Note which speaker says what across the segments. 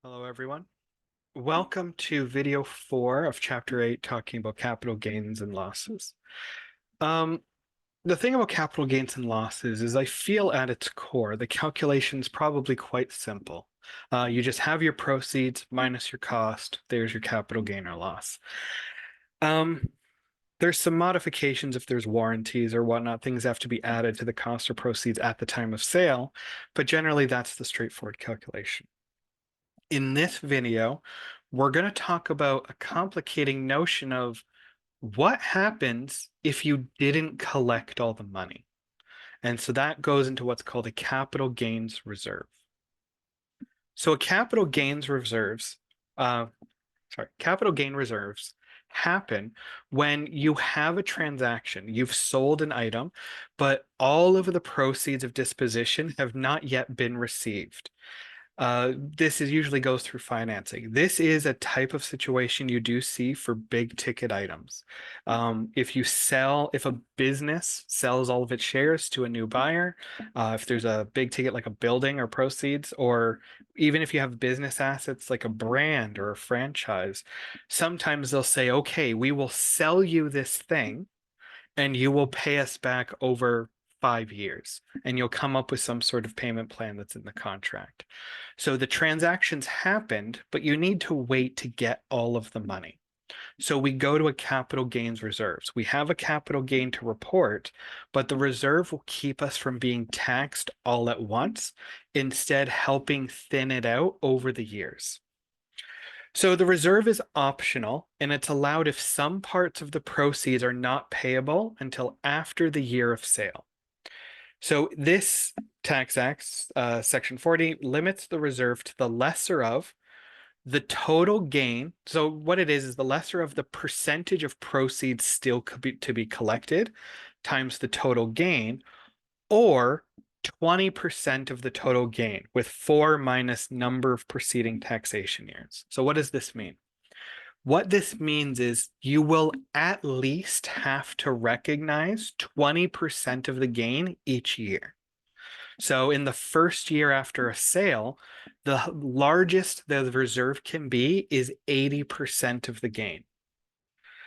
Speaker 1: Hello, everyone. Welcome to video 4 of chapter 8, talking about capital gains and losses. Um, the thing about capital gains and losses is I feel at its core, the calculation is probably quite simple. You just have your proceeds minus your cost. There's your capital gain or loss. Um, there's some modifications if there's warranties or whatnot. Things have to be added to the cost or proceeds at the time of sale, but generally that's the straightforward calculation. In this video, we're going to talk about a complicating notion of what happens if you didn't collect all the money. And so that goes into what's called a capital gains reserve. So a capital gain reserves happen when you have a transaction, you've sold an item, but all of the proceeds of disposition have not yet been received. This is usually goes through financing. This is a type of situation you do see for big ticket items. If a business sells all of its shares to a new buyer, if there's a big ticket like a building or proceeds, or even if you have business assets like a brand or a franchise, sometimes they'll say, okay, we will sell you this thing and you will pay us back over 5 years, and you'll come up with some sort of payment plan that's in the contract. So the transactions happened, but you need to wait to get all of the money. So we go to a capital gains reserves. We have a capital gain to report, but the reserve will keep us from being taxed all at once, instead helping thin it out over the years. So the reserve is optional, and it's allowed if some parts of the proceeds are not payable until after the year of sale. So this Tax Act, Section 40, limits the reserve to the lesser of the total gain. So what it is the lesser of the percentage of proceeds still to be collected times the total gain, or 20% of the total gain, with 4 minus number of preceding taxation years. So what does this mean? What this means is you will at least have to recognize 20% of the gain each year. So in the first year after a sale, the largest the reserve can be is 80% of the gain.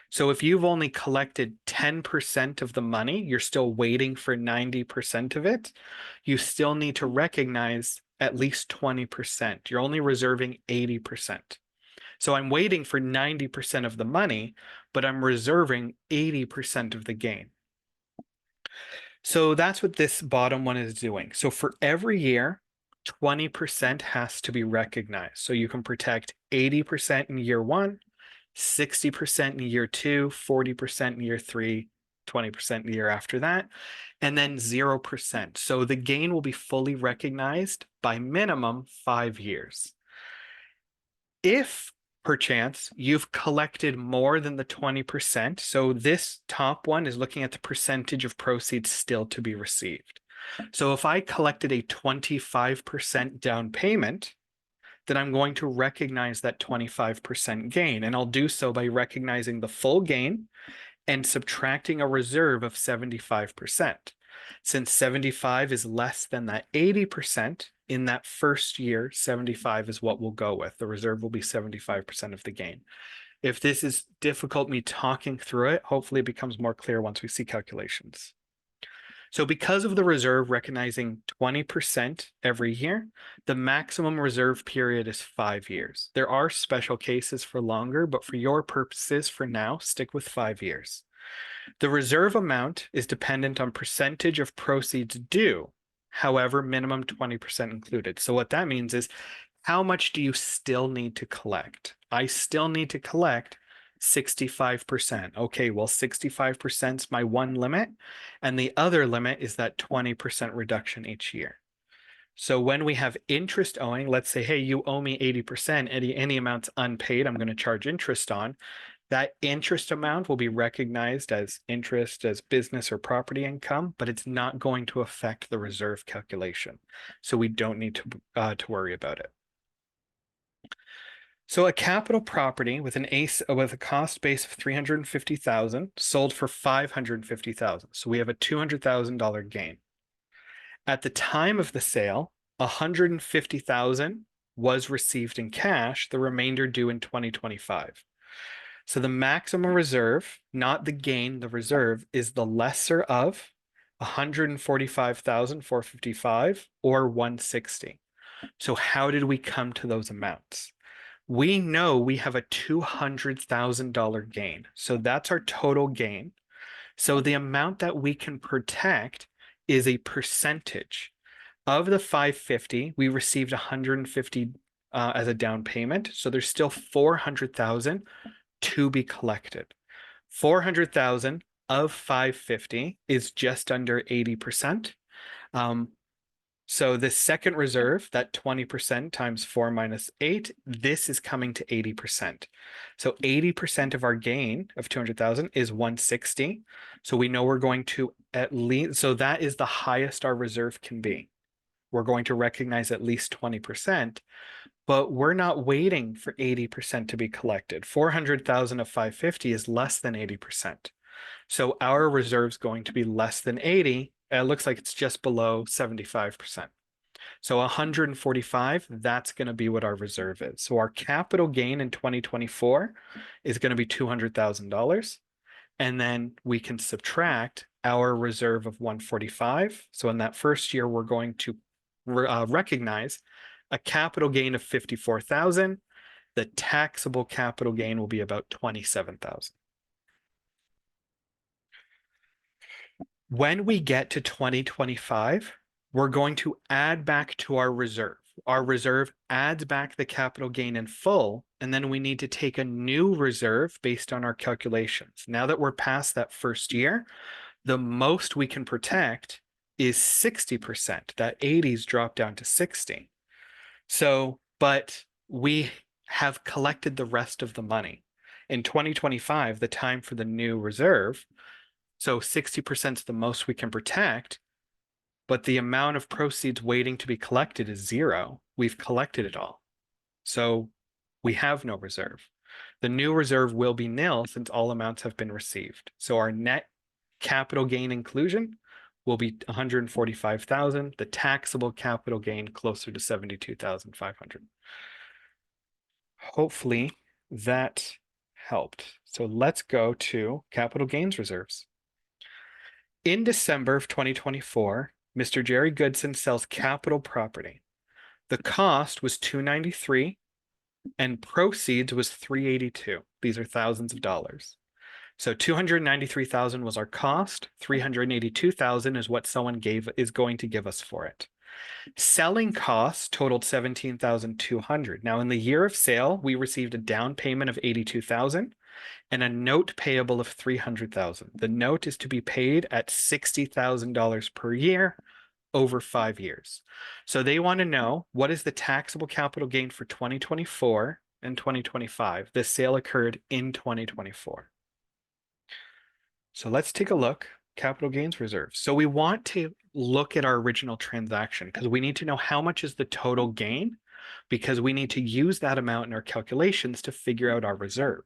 Speaker 1: So if you've only collected 10% of the money, you're still waiting for 90% of it, you still need to recognize at least 20%. You're only reserving 80%. So I'm waiting for 90% of the money, but I'm reserving 80% of the gain. So that's what this bottom one is doing. So for every year, 20% has to be recognized. So you can protect 80% in year one, 60% in year two, 40% in year three, 20% in the year after that, and then 0%. So the gain will be fully recognized by minimum 5 years. If perchance you've collected more than the 20%, so this top one is looking at the percentage of proceeds still to be received. So if I collected a 25% down payment, then I'm going to recognize that 25% gain. And I'll do so by recognizing the full gain and subtracting a reserve of 75%. Since 75 is less than that 80%, in that first year, 75 is what we'll go with. The reserve will be 75% of the gain. If this is difficult, me talking through it, hopefully it becomes more clear once we see calculations. So because of the reserve recognizing 20% every year, the maximum reserve period is 5 years. There are special cases for longer, but for your purposes for now, stick with 5 years. The reserve amount is dependent on percentage of proceeds due, however, minimum 20% included. So what that means is how much do you still need to collect? I still need to collect 65%. Okay, well, 65% is my one limit, and the other limit is that 20% reduction each year. So when we have interest owing, let's say, hey, you owe me 80%, any amounts unpaid, I'm going to charge interest on. That interest amount will be recognized as interest, as business or property income, but it's not going to affect the reserve calculation. So we don't need to worry about it. So a capital property with a cost base of 350,000 sold for 550,000. So we have a $200,000 gain. At the time of the sale, 150,000 was received in cash, the remainder due in 2025. So the maximum reserve, not the gain, the reserve is the lesser of 145,455 or 160. So how did we come to those amounts? We know we have a $200,000 gain. So that's our total gain. So the amount that we can protect is a percentage. Of the 550, we received 150 as a down payment. So there's still 400,000 to be collected. 400,000 of 550 is just under 80%. So the second reserve, that 20% times 4 minus 8, this is coming to 80%. So 80% of our gain of 200,000 is 160. So we know we're going to at least, so that is the highest our reserve can be. We're going to recognize at least 20%, but we're not waiting for 80% to be collected. 400,000 of 550 is less than 80%. So our reserve's going to be less than 80. It looks like it's just below 75%. So 145, that's going to be what our reserve is. So our capital gain in 2024 is going to be $200,000. And then we can subtract our reserve of 145. So in that first year, we're going to recognize a capital gain of 54,000. The taxable capital gain will be about 27,000. When we get to 2025, we're going to add back to our reserve. Our reserve adds back the capital gain in full, and then we need to take a new reserve based on our calculations. Now that we're past that first year, the most we can protect is 60%. That 80's dropped down to 60. So, but we have collected the rest of the money. In 2025, the time for the new reserve, so 60% is the most we can protect, but the amount of proceeds waiting to be collected is zero. We've collected it all. So we have no reserve. The new reserve will be nil since all amounts have been received. So our net capital gain inclusion will be 145,000. The taxable capital gain closer to 72,500. Hopefully that helped. So let's go to capital gains reserves. In December of 2024, Mr. Jerry Goodson sells capital property. The cost was $293 and proceeds was $382. These are thousands of dollars. So 293,000 was our cost, 382,000 is what someone is going to give us for it. Selling costs totaled 17,200. Now in the year of sale, we received a down payment of 82,000 and a note payable of 300,000. The note is to be paid at $60,000 per year over 5 years. So they want to know, what is the taxable capital gain for 2024 and 2025? This sale occurred in 2024. So let's take a look, capital gains reserves. So we want to look at our original transaction because we need to know how much is the total gain, because we need to use that amount in our calculations to figure out our reserve.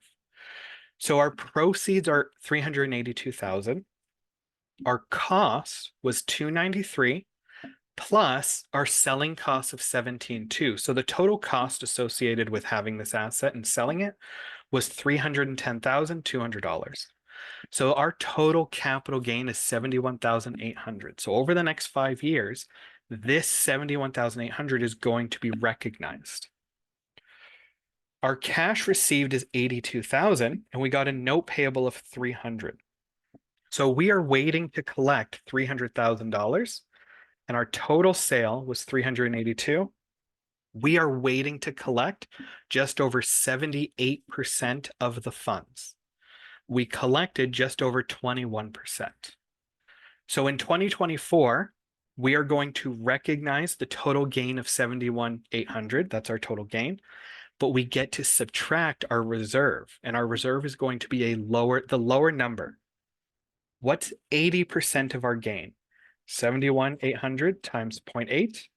Speaker 1: So our proceeds are 382,000. Our cost was 293 plus our selling cost of 17.2. So the total cost associated with having this asset and selling it was $310,200. So our total capital gain is 71,800. So over the next 5 years, this 71,800 is going to be recognized. Our cash received is 82,000 and we got a note payable of 300. So we are waiting to collect $300,000 and our total sale was 382. We are waiting to collect just over 78% of the funds. We collected just over 21%. So in 2024, we are going to recognize the total gain of 71,800. That's our total gain. But we get to subtract our reserve, and our reserve is going to be the lower number. What's 80% of our gain? 71,800 times 0.8,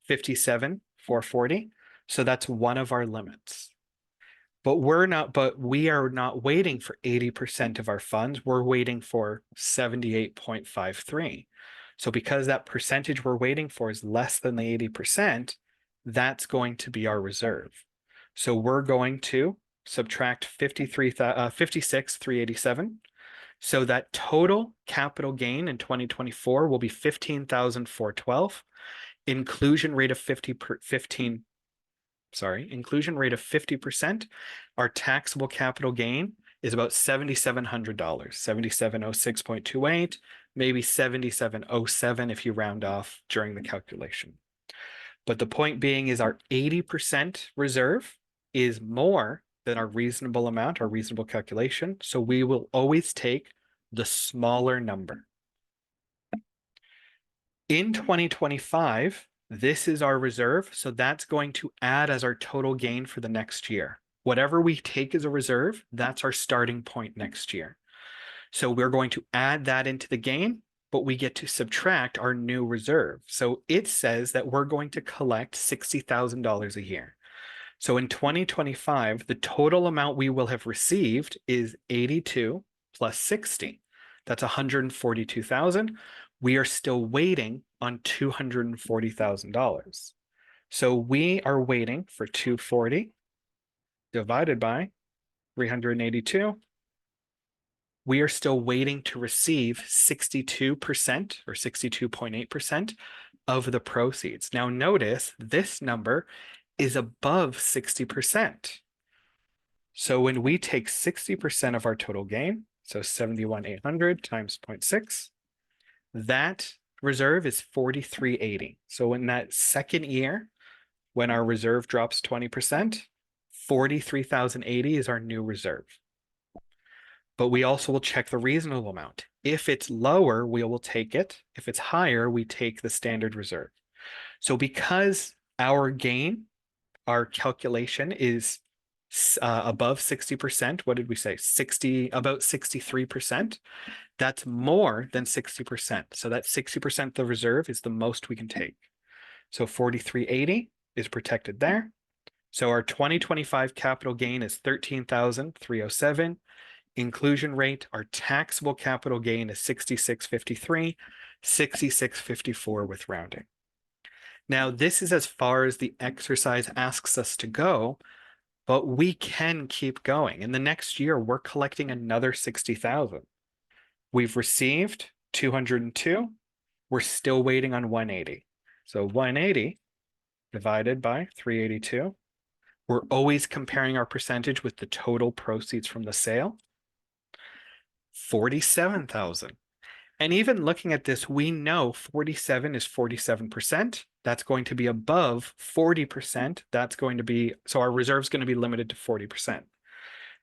Speaker 1: 57,440. So that's one of our limits. But we are not waiting for 80% of our funds. We're waiting for 78.53. So because that percentage we're waiting for is less than the 80%, that's going to be our reserve. So we're going to subtract 56,387. So that total capital gain in 2024 will be 15,412. Inclusion rate of 50%. Our taxable capital gain is about $7,700, 7706.28, maybe 7707 if you round off during the calculation. But the point being is our 80% reserve is more than our reasonable amount, our reasonable calculation. So we will always take the smaller number. In 2025, this is our reserve. So that's going to add as our total gain for the next year. Whatever we take as a reserve, that's our starting point next year. So we're going to add that into the gain, but we get to subtract our new reserve. So it says that we're going to collect $60,000 a year. So in 2025, the total amount we will have received is 82 plus 60. That's 142,000. We are still waiting on $240,000. So we are waiting for 240 divided by 382. We are still waiting to receive 62% or 62.8% of the proceeds. Now notice this number is above 60%. So when we take 60% of our total gain, so 71,800 times 0.6, that reserve is 4380. So in that second year, when our reserve drops 20%, 43,080 is our new reserve. But we also will check the reasonable amount. If it's lower, we will take it. If it's higher, we take the standard reserve. So because our gain, our calculation is above 60%, what did we say? About 63%. That's more than 60%. So that 60% of the reserve is the most we can take. So 4380 is protected there. So our 2025 capital gain is 13,307. Inclusion rate, our taxable capital gain is 6653, 6654 with rounding. Now, this is as far as the exercise asks us to go, but we can keep going. In the next year, we're collecting another 60,000. We've received 202. We're still waiting on 180. So 180 divided by 382. We're always comparing our percentage with the total proceeds from the sale. 47,000. And even looking at this, we know 47 is 47%. That's going to be above 40%. That's going to be, so our reserve is going to be limited to 40%.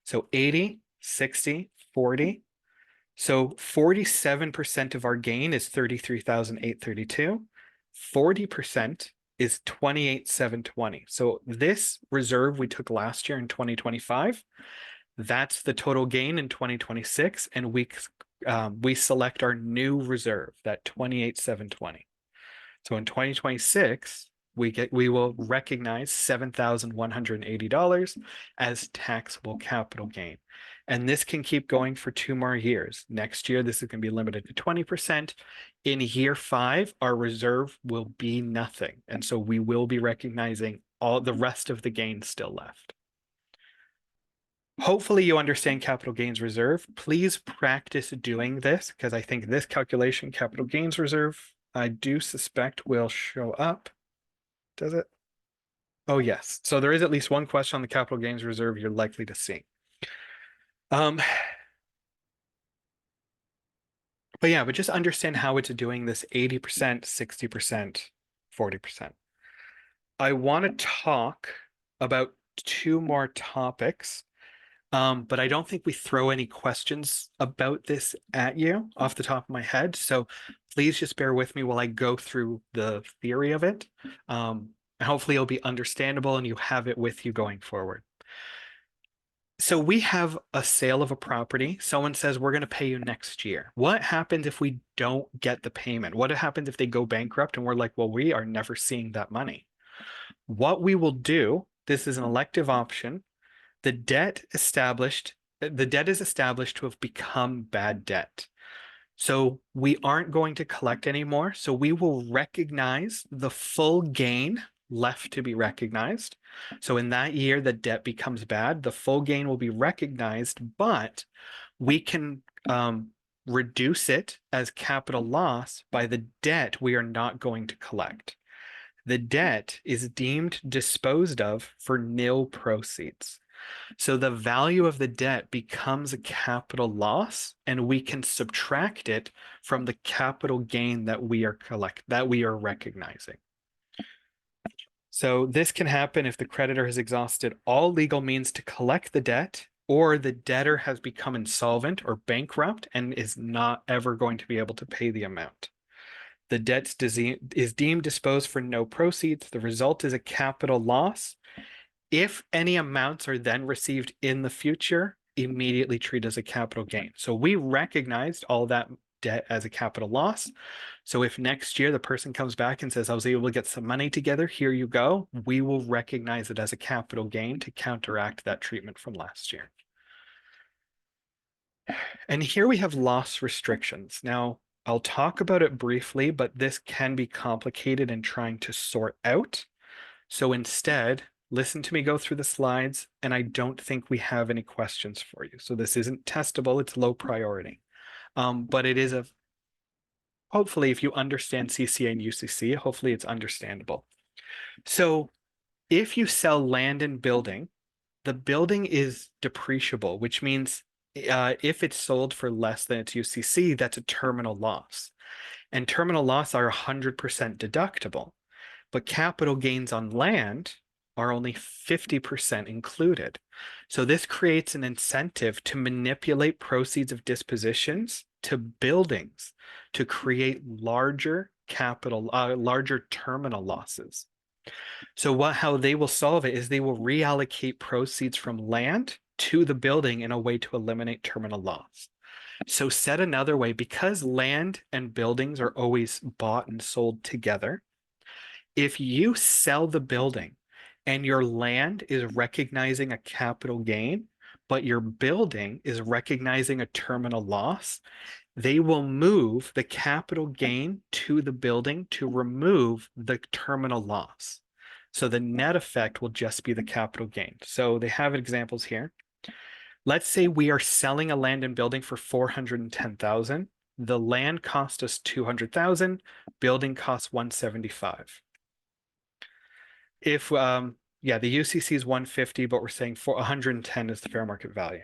Speaker 1: So 80, 60, 40. So 47% of our gain is 33,832. 40% is 28,720. So this reserve we took last year in 2025, that's the total gain in 2026, and we select our new reserve, that 28,720. So in 2026, we will recognize $7,180 as taxable capital gain. And this can keep going for 2 more years. Next year, this is going to be limited to 20%. In year 5, our reserve will be nothing. And so we will be recognizing all the rest of the gain still left. Hopefully you understand capital gains reserve. Please practice doing this because I think this calculation, capital gains reserve, I do suspect will show up. Does it? Oh, yes. So there is at least one question on the capital gains reserve you're likely to see. But just understand how it's doing this 80%, 60%, 40%. I want to talk about 2 more topics. But I don't think we throw any questions about this at you off the top of my head. So please just bear with me while I go through the theory of it. Hopefully it'll be understandable and you have it with you going forward. So we have a sale of a property. Someone says, we're going to pay you next year. What happens if we don't get the payment? What happens if they go bankrupt and we're like, well, we are never seeing that money? What we will do, this is an elective option. The debt is established to have become bad debt. So we aren't going to collect anymore. So we will recognize the full gain left to be recognized. So in that year, the debt becomes bad. The full gain will be recognized, but we can reduce it as capital loss by the debt we are not going to collect. The debt is deemed disposed of for nil proceeds. So the value of the debt becomes a capital loss, and we can subtract it from the capital gain that we are recognizing. So this can happen if the creditor has exhausted all legal means to collect the debt, or the debtor has become insolvent or bankrupt and is not ever going to be able to pay the amount. The debt is deemed disposed for no proceeds. The result is a capital loss. If any amounts are then received in the future, immediately treat as a capital gain. So we recognized all that debt as a capital loss. So if next year the person comes back and says, I was able to get some money together, here you go, we will recognize it as a capital gain to counteract that treatment from last year. And here we have loss restrictions. Now, I'll talk about it briefly, but this can be complicated in trying to sort out. So instead, listen to me go through the slides, and I don't think we have any questions for you. So this isn't testable, it's low priority. But it is hopefully if you understand CCA and UCC, hopefully it's understandable. So if you sell land and building, the building is depreciable, which means if it's sold for less than its UCC, that's a terminal loss. And terminal loss are 100% deductible. But capital gains on land are only 50% included. So this creates an incentive to manipulate proceeds of dispositions to buildings to create larger terminal losses. So how they will solve it is they will reallocate proceeds from land to the building in a way to eliminate terminal loss. So said another way, because land and buildings are always bought and sold together, if you sell the building and your land is recognizing a capital gain, but your building is recognizing a terminal loss, they will move the capital gain to the building to remove the terminal loss. So the net effect will just be the capital gain. So they have examples here. Let's say we are selling a land and building for $410,000. The land cost us $200,000, building costs $175,000. If yeah, the UCC is 150, but we're saying 110 is the fair market value.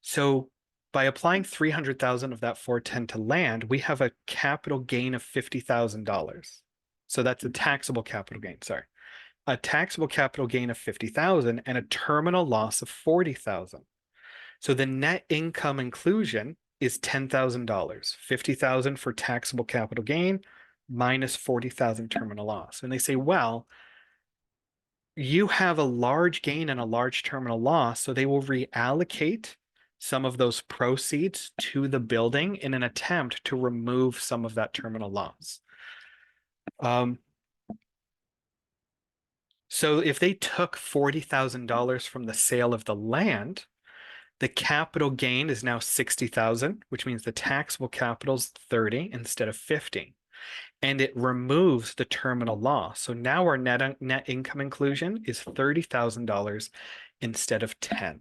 Speaker 1: So by applying 300,000 of that 410 to land, we have a capital gain of $50,000. So that's a taxable capital gain, sorry. A taxable capital gain of 50,000 and a terminal loss of 40,000. So the net income inclusion is $10,000, 50,000 for taxable capital gain minus 40,000 terminal loss. And they say, well, you have a large gain and a large terminal loss, so they will reallocate some of those proceeds to the building in an attempt to remove some of that terminal loss. So if they took $40,000 from the sale of the land, the capital gain is now 60,000, which means the taxable capital is 30 instead of 50. And it removes the terminal loss. So now our net income inclusion is $30,000 instead of 10.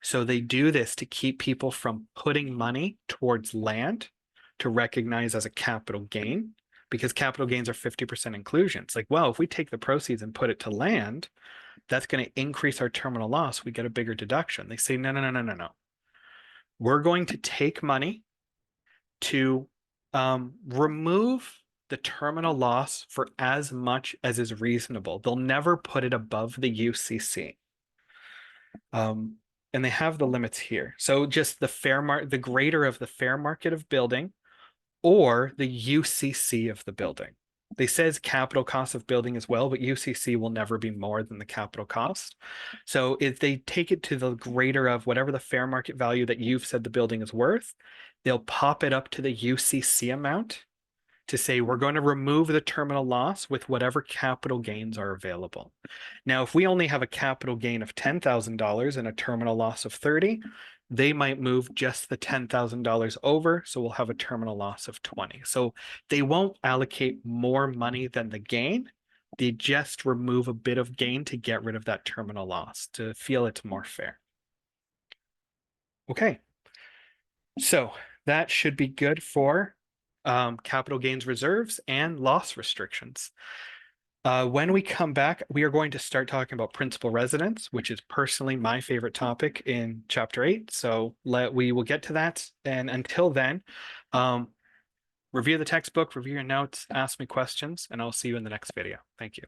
Speaker 1: So they do this to keep people from putting money towards land to recognize as a capital gain, because capital gains are 50% inclusion. It's like, well, if we take the proceeds and put it to land, that's going to increase our terminal loss. We get a bigger deduction. They say, no, no, no, no, no, no. We're going to take money to remove the terminal loss for as much as is reasonable. They'll never put it above the UCC. And they have the limits here. So just the greater of the fair market of building or the UCC of the building. They says capital cost of building as well, but UCC will never be more than the capital cost. So if they take it to the greater of whatever the fair market value that you've said the building is worth, they'll pop it up to the UCC amount to say we're going to remove the terminal loss with whatever capital gains are available. Now, if we only have a capital gain of $10,000 and a terminal loss of 30, they might move just the $10,000 over, so we'll have a terminal loss of 20. So they won't allocate more money than the gain, They just remove a bit of gain to get rid of that terminal loss, to feel it's more fair. Okay, so that should be good for capital gains reserves and loss restrictions. When we come back, we are going to start talking about principal residence, which is personally my favorite topic in chapter 8. So we will get to that. And until then, review the textbook, review your notes, ask me questions, and I'll see you in the next video. Thank you.